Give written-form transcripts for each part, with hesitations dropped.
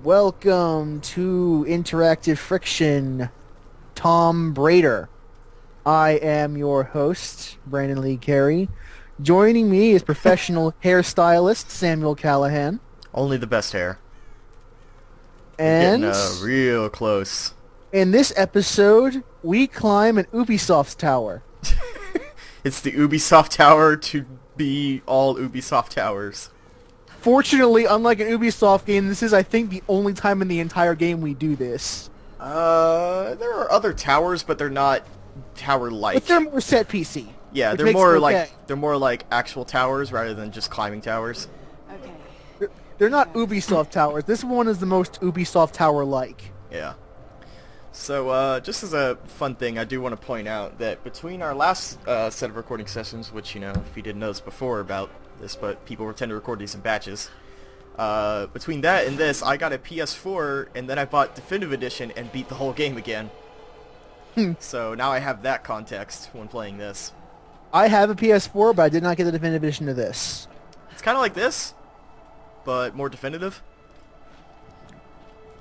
Welcome to Interactive Friction, Tom Brader. I am your host, Brandon Lee Carey. Joining me is professional hairstylist Samuel Callahan. Only the best hair. We're getting And real close. in this episode, we climb an Ubisoft tower. It's the Ubisoft Tower to be all Ubisoft Towers. Fortunately, Fortunately, unlike an Ubisoft game, this is, I think, the only time in the entire game we do this. There are other towers, but they're not tower-like. But they're more set PC. Yeah, which they're makes more it like okay. they're more like actual towers rather than just climbing towers. They're not Ubisoft towers. This one is the most Ubisoft tower-like. Yeah. So, just as a fun thing, I do want to point out that between our last set of recording sessions, which, you know, if you didn't notice before about this, but people tend to record these in batches, between that and this, I got a PS4, and then I bought Definitive Edition and beat the whole game again. So now I have that context when playing this. I have a PS4, but I did not get the definitive edition of this. It's kind of like this, but more definitive.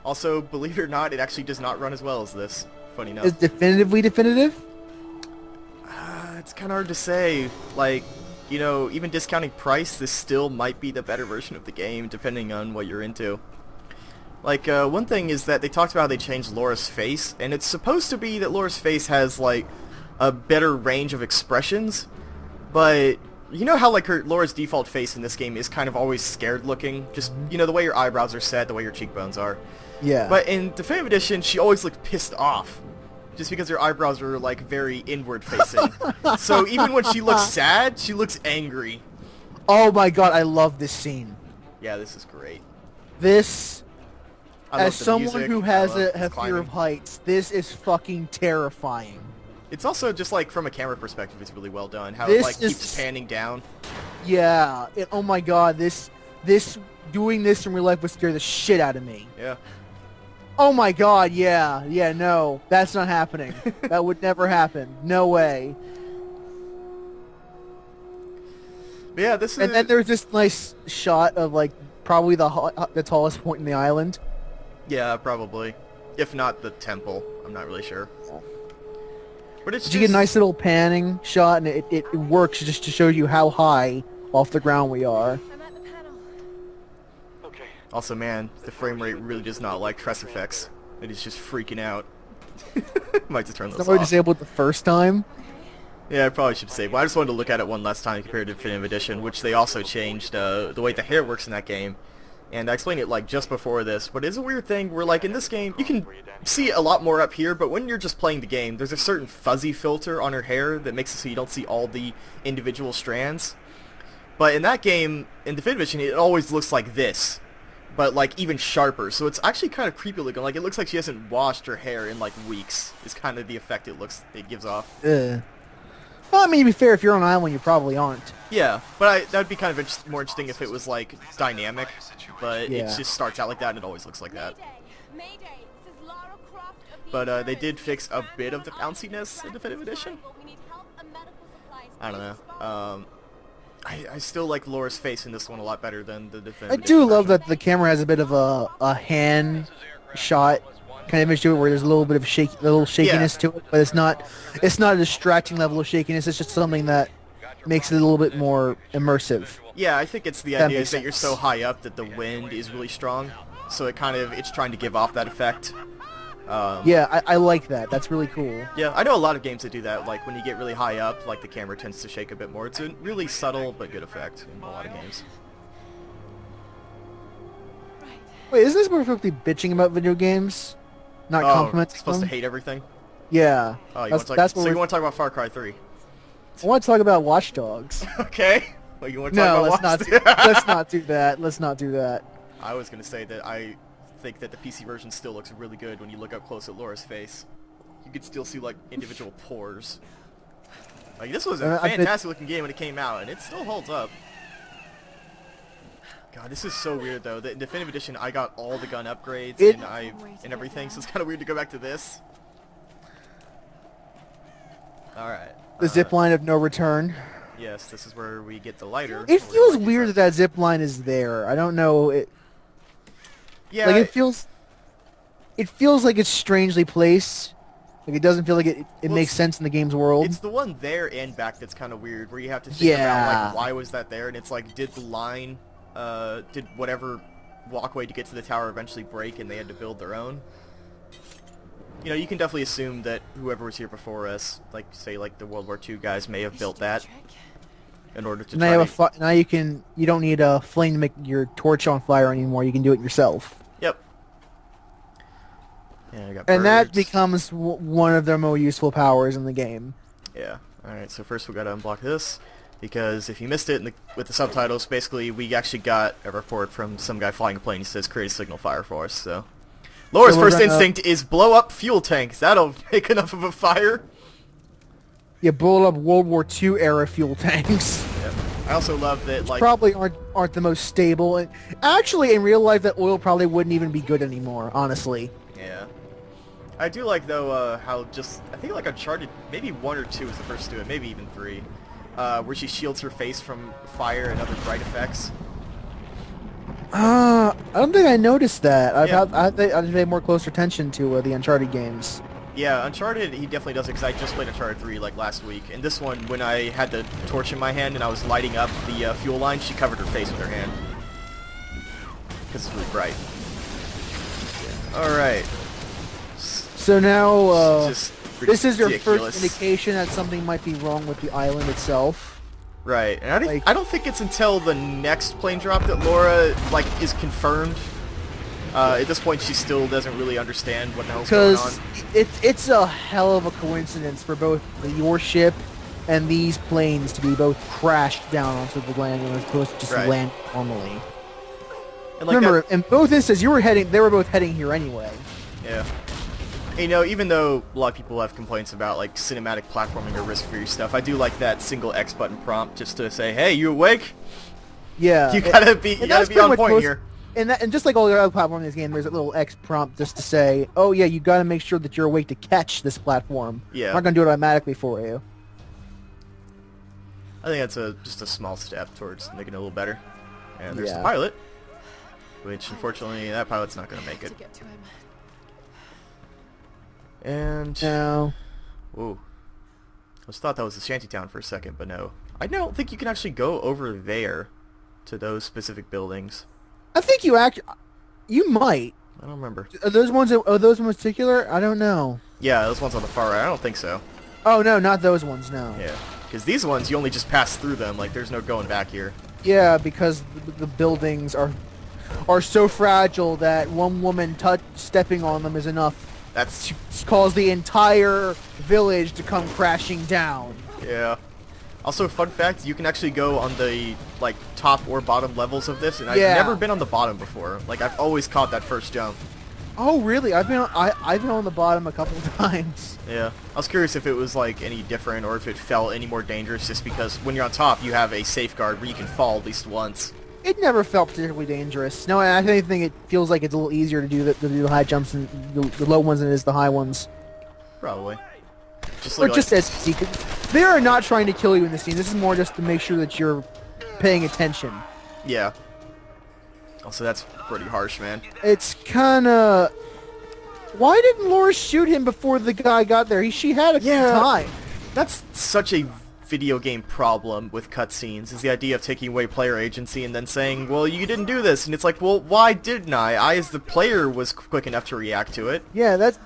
Also, believe it or not, it actually does not run as well as this. Funny enough. Is definitively definitive? It's kind of hard to say. Like, you know, even discounting price, this still might be the better version of the game, depending on what you're into. Like, one thing is that they talked about how they changed Laura's face, and it's supposed to be that Laura's face has, like, a better range of expressions, but you know how, like, Laura's default face in this game is kind of always scared looking? Just, you know, the way your eyebrows are set, the way your cheekbones are. Yeah. But in Definitive Edition, she always looked pissed off. Just because her eyebrows are, like, very inward-facing. So even when she looks sad, she looks angry. Oh my god, I love this scene. Yeah, this is great. This, I as love the someone music, who I has love a this fear climbing. of heights, this is fucking terrifying. It's also just, like, from a camera perspective, it's really well done. How This it, like, is- keeps panning down. Yeah. Oh my god, doing this in real life would scare the shit out of me. Yeah. Oh my god, yeah. Yeah, no. That's not happening. That would never happen. No way. But yeah, this is... And then there's this nice shot of, like, probably the tallest point in the island. Yeah, probably. If not the temple. I'm not really sure. But it's Did you get a nice little panning shot, and it works just to show you how high off the ground we are. I'm at the panel. Okay. Also, man, the frame rate really does not like Tress effects. It is just freaking out. Might just turn those Somebody off. disabled it the first time. Yeah, I probably should say. But I just wanted to look at it one last time compared to Definitive Edition, which they also changed the way the hair works in that game. And I explained it, like, just before this, but it's a weird thing where, like, in this game, you can see a lot more up here, but when you're just playing the game, there's a certain fuzzy filter on her hair that makes it so you don't see all the individual strands. But in that game, in Definitive Edition, it always looks like this, but, like, even sharper. So it's actually kind of creepy looking. Like, it looks like she hasn't washed her hair in, like, weeks, is kind of the effect it gives off. Well, I mean, to be fair, if you're on an island, you probably aren't. Yeah, but that would be kind of more interesting if it was, like, dynamic, but Yeah. it just starts out like that and it always looks like that. Mayday. This is Lara Croft of the But they Inferno. did fix a bit of the bounciness in Definitive Edition. We need help and medical supplies. I don't Please know. respond. I still like Laura's face in this one a lot better than the I Definitive do Edition love version. that the camera has a bit of a hand shot kind of image to it, where there's a little bit of a little shakiness to it, but it's not a distracting level of shakiness. It's just something that makes it a little bit more immersive. Yeah, I think it's the That idea makes is that you're sense. so high up that the wind is really strong, so it's trying to give off that effect. Yeah, I like that. That's really cool. Yeah, I know a lot of games that do that. Like when you get really high up, like the camera tends to shake a bit more. It's a really subtle but good effect in a lot of games. Wait, isn't this perfectly bitching about video games? Not complimenting supposed to them? hate everything. Yeah. Oh, that's so what you want to talk about Far Cry 3? I want to talk about Watch Dogs. Okay. Well, you want to talk No, about let's not do that. Let's not do that. I was going to say that I think that the PC version still looks really good when you look up close at Laura's face. You could still see, like, individual pores. Like, this was a I bet- fantastic looking game when it came out, and it still holds up. God, this is so weird, though. In Definitive Edition, I got all the gun upgrades and everything, so it's kind of weird to go back to this. Alright. The zip line of no return. Yes, this is where we get the lighter. It feels weird that that zip line is there. I don't know. Yeah. Like it feels like it's strangely placed. Like it doesn't feel like it Well, makes sense in the game's world. It's the one there and back that's kind of weird, where you have to think about, Yeah. like, why was that there? And it's like, did the line, did whatever walkway to get to the tower eventually break and they had to build their own? You know, you can definitely assume that whoever was here before us, like, say, like, the World War II guys may have built that in order to Now, try to... now you don't need a flame to make your torch on fire anymore. You can do it yourself. Yep. Yeah, I got And that birds. becomes one of their more useful powers in the game. Yeah. Alright, so first we gotta unblock this, because if you missed it with the subtitles, basically we actually got a report from some guy flying a plane. He says, create a signal fire for us, so... Laura's So we're first gonna- instinct is blow up fuel tanks. That'll make enough of a fire. You blow up World War II era fuel tanks. Yep. I also love that, like... Probably aren't the most stable. And actually, in real life, that oil probably wouldn't even be good anymore, honestly. Yeah. I do like, though, how just... I think, like, Uncharted... Maybe 1 or 2 was the first to do it. Maybe even 3. Where she shields her face from fire and other bright effects. I don't think I noticed that. Yeah. I'd pay more closer attention to the Uncharted games. Yeah, Uncharted, he definitely does it, because I just played Uncharted 3, like, last week. And this one, when I had the torch in my hand and I was lighting up the fuel line, she covered her face with her hand. Because it's really bright. Alright. So now, Just this is your ridiculous. first indication that something might be wrong with the island itself. Right, and Like- I don't think it's until the next plane drop that Laura, like, is confirmed. At this point, she still doesn't really understand what the hell's going on. Because it's a hell of a coincidence for both your ship and these planes to be both crashed down onto the landing as opposed to just Right. land normally. And like Remember, in both instances, they were both heading here anyway. yeah. And, you know, even though a lot of people have complaints about, like, cinematic platforming or risk-free stuff, I do like that single X button prompt just to say, hey, you awake? Yeah, You gotta be and that's on pretty much point here. And just like all the other platforms in this game, there's a little X prompt just to say, oh yeah, you gotta make sure that you're awake to catch this platform. Yeah. I'm not gonna do it automatically for you. I think that's just a small step towards making it a little better. And there's the Yeah. pilot, which unfortunately that pilot's not going to make it. To get to him. And No. whoa, I just thought that was the shantytown for a second, but no. I don't think you can actually go over there to those specific buildings. I think you might. I don't remember. Are those ones in particular? I don't know. Yeah, those ones on the far right. I don't think so. Oh no, not those ones, no. Yeah, because these ones you only just pass through them. Like there's no going back here. Yeah, because the buildings are so fragile that one woman stepping on them is enough That's to cause the entire village to come crashing down. yeah. Also, fun fact: you can actually go on the like top or bottom levels of this, and I've Yeah. never been on the bottom before. Like I've always caught that first jump. Oh really? I've been on the bottom a couple times. Yeah, I was curious if it was like any different or if it felt any more dangerous, just because when you're on top, you have a safeguard where you can fall at least once. It never felt particularly dangerous. No, I think it feels like it's a little easier to do the high jumps and the low ones than it is the high ones. Probably. Just Or like, just as easy. They are not trying to kill you in this scene. This is more just to make sure that you're paying attention. yeah. Also, that's pretty harsh, man. It's kind of... Why didn't Laura shoot him before the guy got there? She had a time. That's such a video game problem with cutscenes, is the idea of taking away player agency and then saying, well, you didn't do this. And it's like, well, why didn't I? I, as the player, was quick enough to react to it. Yeah, that's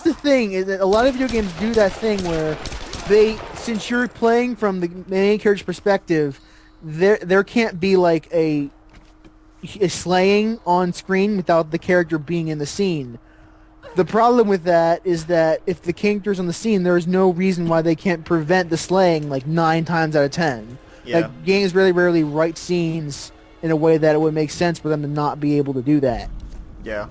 the thing, is that a lot of video games do that thing where since you're playing from the main character's perspective, there can't be like a slaying on screen without the character being in the scene. The problem with that is that if the character's on the scene, there is no reason why they can't prevent the slaying like 9 times out of 10. Yeah. Like, games really rarely write scenes in a way that it would make sense for them to not be able to do that. Yeah.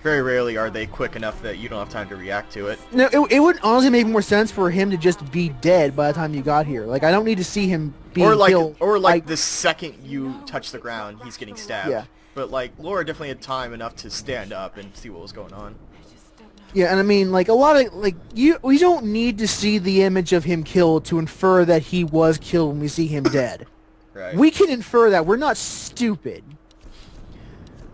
Very rarely are they quick enough that you don't have time to react to it. No, it would honestly make more sense for him to just be dead by the time you got here. Like, I don't need to see him being killed. Or like the second you touch the ground, he's getting stabbed. Yeah. But like Laura definitely had time enough to stand up and see what was going on. I just don't know. Yeah, and I mean, like, a lot of, like, we don't need to see the image of him killed to infer that he was killed when we see him dead. Right. We can infer that. We're not stupid.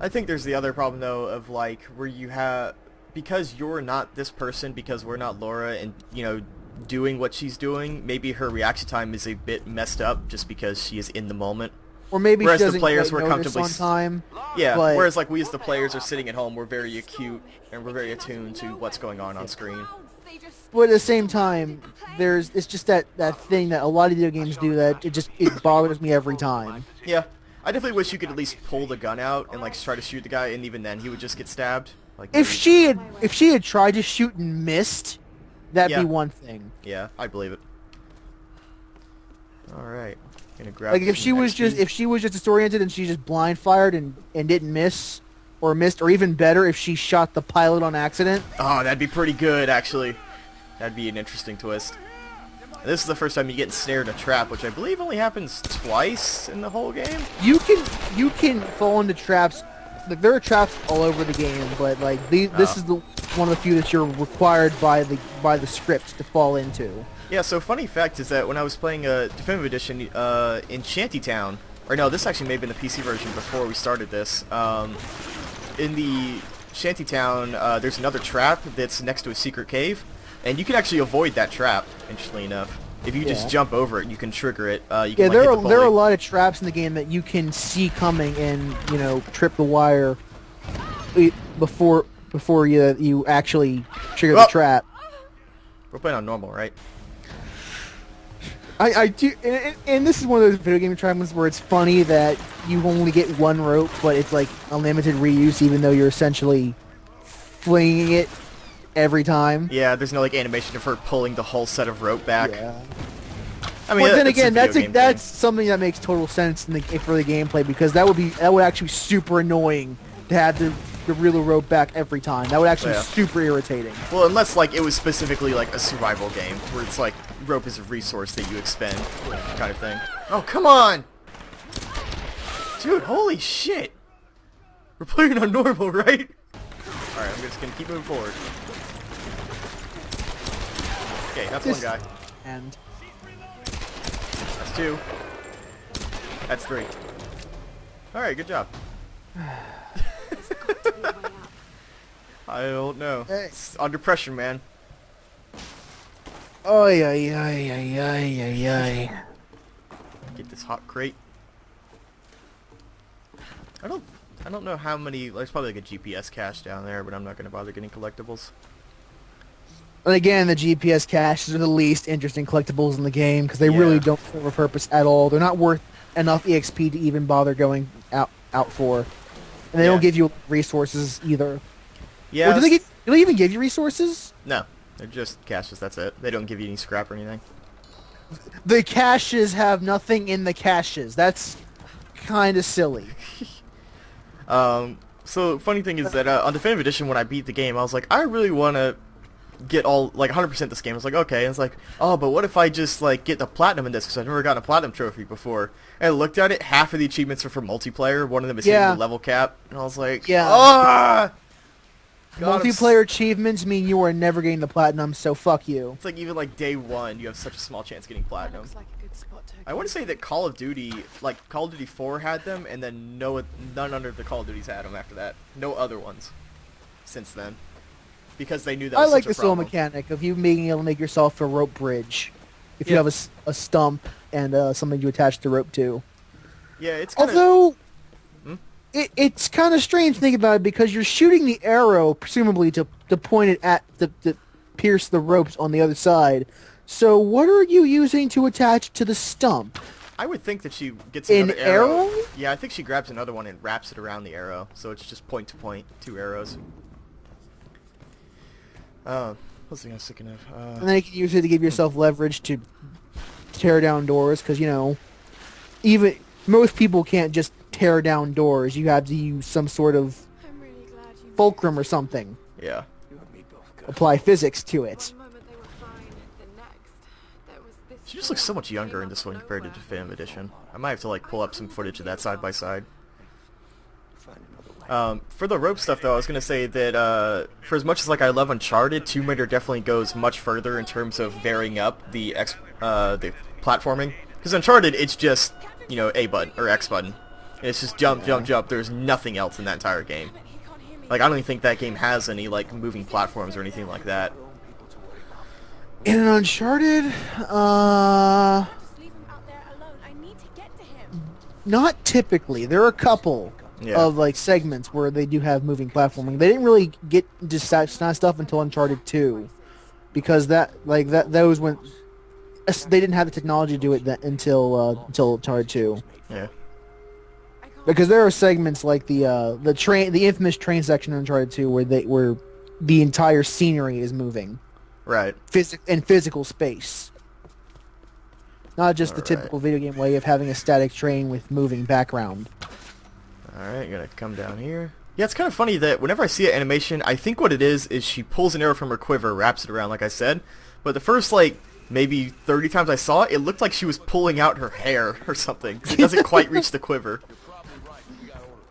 I think there's the other problem though of like where you have, because you're not this person, because we're not Laura, and you know, doing what she's doing, maybe her reaction time is a bit messed up just because she is in the moment. Or maybe Whereas she the doesn't players quite were notice comfortably on time. Yeah, but whereas like we as the players are sitting at home, we're very acute and we're very attuned to what's going on screen. But at the same time, it's just that thing that a lot of video games do that it bothers me every time. Yeah, I definitely wish you could at least pull the gun out and like try to shoot the guy, and even then he would just get stabbed. Like If maybe- she had tried to shoot and missed, that'd Yeah. be one thing. Yeah, I believe it. All right, gonna grab. Like if some she was XP. just disoriented and she just blind fired and didn't miss, or even better if she shot the pilot on accident. Oh, that'd be pretty good actually. That'd be an interesting twist. This is the first time you get snared in a trap, which I believe only happens twice in the whole game. You can fall into traps. Like there are traps all over the game, but like this is the one of the few that you're required by the script to fall into. Yeah, so funny fact is that when I was playing Definitive Edition in Shantytown, or no, this actually may have been the PC version before we started this, in the Shantytown, there's another trap that's next to a secret cave, and you can actually avoid that trap, interestingly enough. If you just jump over it, you can trigger it. You can, Yeah, like, there hit are the there are a pulley. lot of traps in the game that you can see coming and trip the wire before you actually trigger the Oh! trap. We're playing on normal, right? I do, and this is one of those video game traps where it's funny that you only get one rope, but it's like unlimited reuse, even though you're essentially flinging it every time. Yeah, there's no like animation of her pulling the whole set of rope back. Yeah. I mean, But then it's a again, video game that's thing. something that makes total sense for the gameplay, because that would actually be super annoying to have the reel the rope back every time. That would actually Yeah. be super irritating. Well, unless like it was specifically like a survival game where it's like rope is a resource that you expend, kind of thing. Oh, come on! Dude, holy shit! We're playing on normal, right? Alright, I'm just gonna keep moving forward. Okay, that's one guy. And That's two. That's three. Alright, good job. I don't know. Hey. It's under pressure, man. oh yeah. Get this hot crate. I don't know how many. There's probably like a GPS cache down there, but I'm not gonna bother getting collectibles. And again, the GPS caches are the least interesting collectibles in the game because they really Yeah. don't serve a purpose at all. They're not worth enough EXP to even bother going out for, and they Yeah. don't give you resources either. Yeah. Or do they even give you resources? No, they're just caches. That's it. They don't give you any scrap or anything. The caches have nothing in the caches. That's kind of silly. So funny thing is that on Definitive Edition, when I beat the game, I was like, I really want to get all like 100% this game. I was like, okay. And it's like, oh, but what if I just like get the platinum in this? Because I've never gotten a platinum trophy before. And I looked at it. Half of the achievements are for multiplayer. One of them is hitting Yeah. the level cap. And I was like, Yeah. ah! God, I'm Multiplayer achievements mean you are never getting the platinum, so fuck you. It's like even like day one, you have such a small chance of getting platinum. I want to say that Call of Duty, like Call of Duty 4 had them, and then none under the Call of Duties had them after that. No other ones since then, because they knew that. I Was like such a this little problem. mechanic of you being able to make yourself a rope bridge. If you Yeah. have a stump and something to attach the rope to. Yeah, it's kind of. Although, Hmm? it's kind of strange to think about it because you're shooting the arrow, presumably to point it at to pierce the ropes on the other side. So what are you using to attach to the stump? I would think that she gets An another arrow. arrow? Yeah, I think she grabs another one and wraps it around the arrow, so it's just point to point, 2 arrows. What's the thing I was thinking of? And then you can use it to give yourself leverage to tear down doors because, even most people can't just tear down doors. You have to use some sort of I'm really glad you fulcrum or something. Yeah. Apply physics to it. One moment they were fine, the next there was this She just looks so much younger in this one compared to Definitive Edition. I might have to like pull up some footage of that side by side. For the rope stuff though, I was gonna say that for as much as like I love Uncharted, Tomb Raider definitely goes much further in terms of varying up the platforming. Because Uncharted, it's just A button or X button. It's just jump, jump, jump. There's nothing else in that entire game. Like, I don't even think that game has any, like, moving platforms or anything like that. In an Uncharted, Just leave him out there alone. I need to get to him. not typically. There are a couple Yeah. of like segments where they do have moving platforming. They didn't really get into that stuff until Uncharted 2, because that was when they didn't have the technology to do it until Uncharted 2. Yeah. Because there are segments like the infamous train section in Uncharted 2 where the entire scenery is moving. Right. In physical space. Not just the Alright. typical video game way of having a static train with moving background. Alright, gonna come down here. Yeah, it's kind of funny that whenever I see an animation, I think what it is she pulls an arrow from her quiver, wraps it around like I said, but the first, like, maybe 30 times I saw it, it looked like she was pulling out her hair or something. It doesn't quite reach the quiver.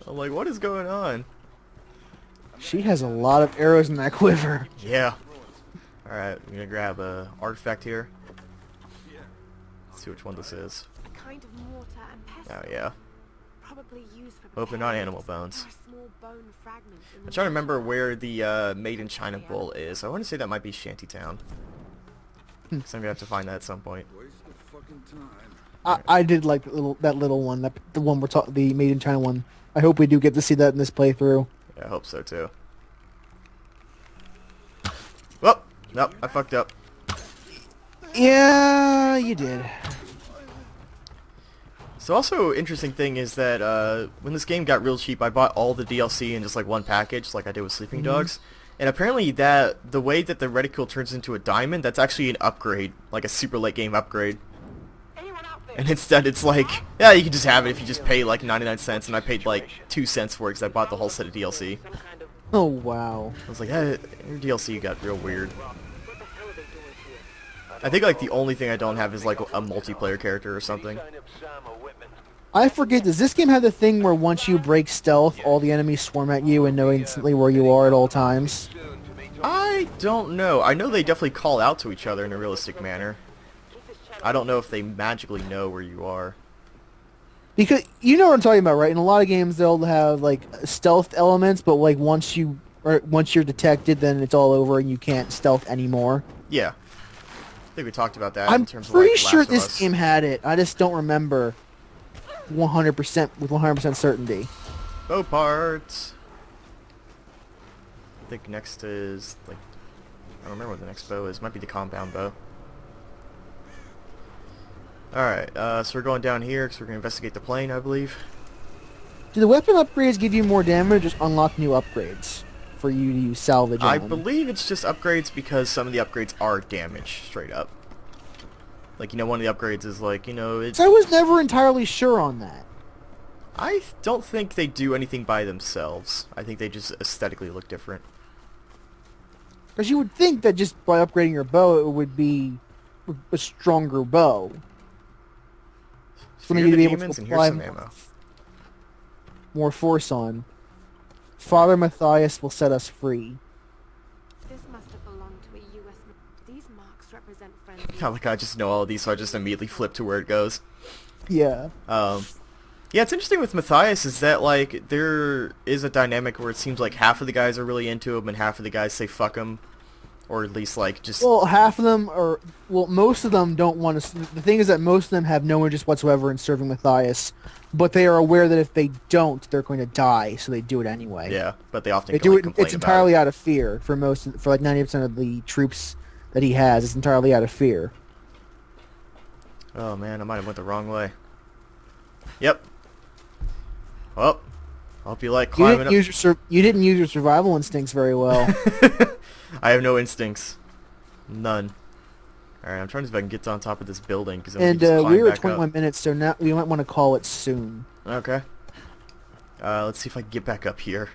I'm like, what is going on? She has a lot of arrows in that quiver. Yeah. Alright, I'm gonna grab a artifact here. Let's see which one this is. A kind of mortar and pestle. Oh yeah. Probably used for Hope they're not preparing animal bones. There are small bone fragments in I'm the trying to remember where the Made in China bull is. I want to say that might be Shantytown. So I'm gonna have to find that at some point. I did like that little one, the one the Made in China one. I hope we do get to see that in this playthrough. Yeah, I hope so too. Well, nope, I fucked up. Yeah, you did. So also interesting thing is that when this game got real cheap, I bought all the DLC in just like one package, like I did with Sleeping Dogs. And apparently that the way that the reticule turns into a diamond, that's actually an upgrade, like a super late game upgrade. And instead it's like, yeah, you can just have it if you just pay like 99 cents, and I paid like 2 cents for it because I bought the whole set of DLC. Oh wow. I was like, your DLC got real weird. I think like the only thing I don't have is like a multiplayer character or something. I forget, does this game have the thing where once you break stealth, all the enemies swarm at you and know instantly where you are at all times? I don't know. I know they definitely call out to each other in a realistic manner. I don't know if they magically know where you are. Because you know what I'm talking about, right? In a lot of games, they'll have like stealth elements, but like once you're detected, then it's all over and you can't stealth anymore. Yeah, I think we talked about that. I'm in terms pretty of, like, sure Last of this Us. game had it. I just don't remember 100% with 100% certainty. Bow parts. I think next is like, I don't remember what the next bow is. Might be the compound bow. Alright, so we're going down here because we're going to investigate the plane, I believe. Do the weapon upgrades give you more damage or just unlock new upgrades for you to use salvage I on? believe it's just upgrades because some of the upgrades are damage, straight up. Like, you know, one of the upgrades is like, you know, it's... So I was never entirely sure on that. I don't think they do anything by themselves. I think they just aesthetically look different. Because you would think that just by upgrading your bow, it would be a stronger bow. Fear you to the be able to demons and here's apply some ammo. more force on. Father Matthias will set us free. This must have belonged to a U.S. These marks represent friends. Yeah, like I just know all of these, so I just immediately flip to where it goes. Yeah. Yeah, it's interesting with Matthias is that, like, there is a dynamic where it seems like half of the guys are really into him and half of the guys say fuck him. Or at least, like, just... Well, half of them are... Well, most of them don't want to... The thing is that most of them have no interest whatsoever in serving Matthias. But they are aware that if they don't, they're going to die, so they do it anyway. Yeah, but they often They can, do like, it... complain It's about entirely it. out of fear for like 90% of the troops that he has. It's entirely out of fear. Oh, man, I might have went the wrong way. Yep. Well, I hope you like You climbing didn't, up. you didn't use your survival instincts very well. I have no instincts. None. Alright, I'm trying to see if I can get on top of this building. Cause And just climb we were back at 21 up. minutes, so now we might want to call it soon. Okay. Let's see if I can get back up here.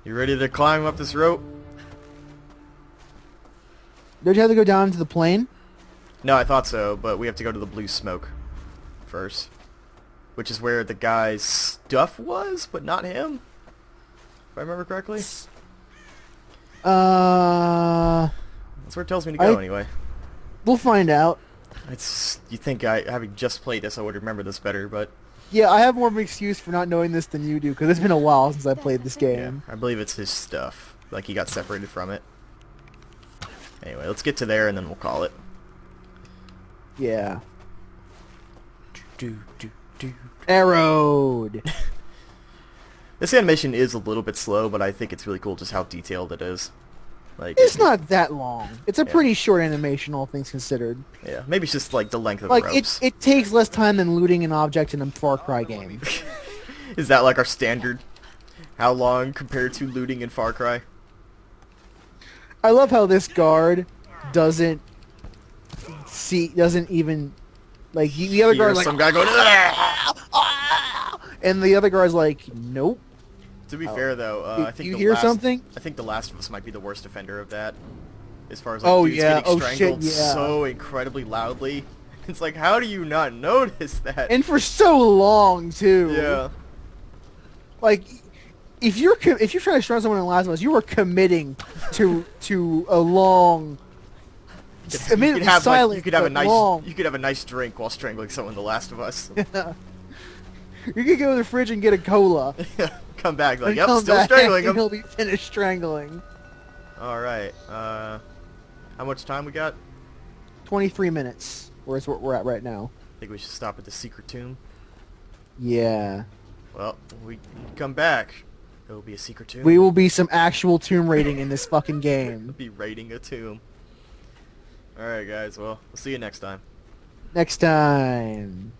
You ready to climb up this rope? Don't you have to go down to the plane? No, I thought so, but we have to go to the blue smoke first. Which is where the guy's stuff was, but not him. If I remember correctly. That's where it tells me to go anyway. We'll find out. It's, you think having just played this, I would remember this better, but Yeah, I have more of an excuse for not knowing this than you do, because it's been a while since I played this Yeah, game. I believe it's his stuff. Like, he got separated from it. Anyway, let's get to there, and then we'll call it. Yeah. Arrowed! This animation is a little bit slow, but I think it's really cool just how detailed it is. Like, It's not that long. It's a Yeah. pretty short animation, all things considered. Yeah, maybe it's just, like, the length of Like, the ropes. it takes less time than looting an object in a Far Cry game. Is that, like, our standard? How long compared to looting in Far Cry? I love how this guard doesn't even, like, the other guard's like, some guy going, and the other guard's like, nope. To be fair, though, I think You the hear last, something? I think The Last of Us might be the worst offender of that. As far as, like, Oh, dudes yeah. getting Oh, shit, strangled yeah. so incredibly loudly. It's like, how do you not notice that? And for so long, too. Yeah. Like, if you're trying to strangle someone in Last of Us, you are committing to a long, admittedly silent, you could have a but nice long. you could have a nice drink while strangling someone in The Last of Us. You could go to the fridge and get a cola. Come back like, and yep, come still back, strangling and him. he'll be finished strangling. All right. How much time we got? 23 minutes. Where's what we're at right now. I think we should stop at the secret tomb. Yeah. Well, we come back. There will be a secret tomb. We will be some actual tomb raiding in this fucking game. We'll be raiding a tomb. All right, guys. Well, we'll see you next time. Next time.